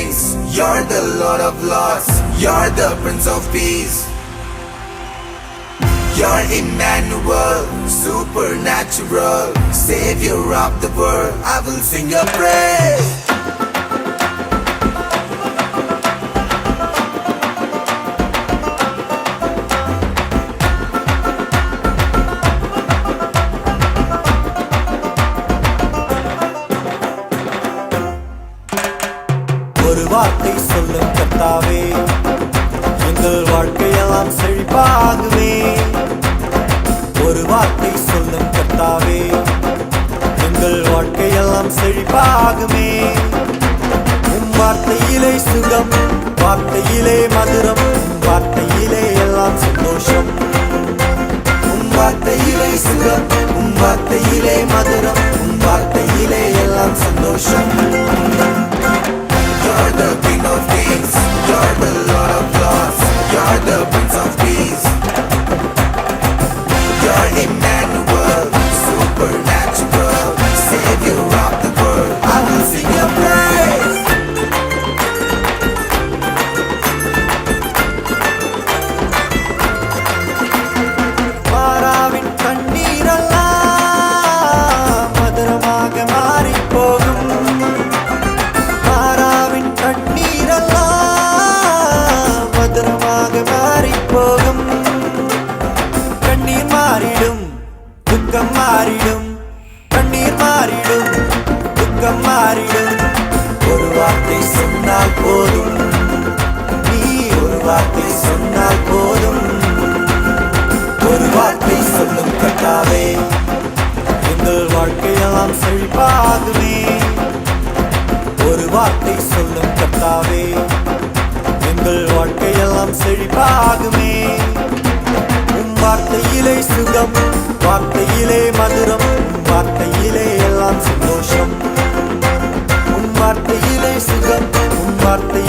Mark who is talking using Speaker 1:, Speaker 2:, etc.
Speaker 1: kings, you're the Lord of lords, you're the Prince of Peace. You're Emmanuel, supernatural, Savior of the world. I will sing your praise.
Speaker 2: ஒரு வார்த்தை சொல்லும் கர்த்தாவே, எங்கள் வாழ்க்கையெல்லாம் செழிப்பாகுமே. ஒரு வார்த்தை சொல்லும் கர்த்தாவே, எங்கள் வாழ்க்கையெல்லாம் செழிப்பாகுமே. உம் வார்த்தையிலே சுகம், வார்த்தையிலே மதுரம், வார்த்தையிலே எல்லாம் சந்தோஷம். உம் வார்த்தையிலே சுகம், உம் வார்த்தையிலே மதுரம், உம் வார்த்தையிலே எல்லாம் சந்தோஷம்.
Speaker 1: You're the King of Kings, you're the Lord of Lords, you're the Prince of Peace. You're Emmanuel, supernatural, Savior of the world. I will sing your praise.
Speaker 2: மாறாவின் கண்ணீரெல்லாம் மதுரமாக மாறிப் போகும். மாறாவின் கண்ணீரெல்லாம் மதுரமாக மாறிப் போகும். கண்ணீர் மாறிடும், துக்கம் மாறிடும். கண்ணீர் மாறிடும், துக்கம் மாறிடும். ஒரு வார்த்தை சொன்னால் போதும், நீ ஒரு வார்த்தை சொன்னால் போதும். ஒரு வார்த்தை சொல்லும் கர்த்தாவே, எங்கள் வாழ்க்கையெல்லாம் செழிப்பாகுமே. ஒரு வார்த்தை சொல்லும் கர்த்தாவே, எங்கள் வாழ்க்கையெல்லாம் செழிப்பாகுமே. உம் வார்த்தையிலே சுகம், வார்த்தையிலே மதுரம், வார்த்தையிலே எல்லாம் சந்தோஷம். உம் வார்த்தையிலே சுகம், உம் வார்த்தை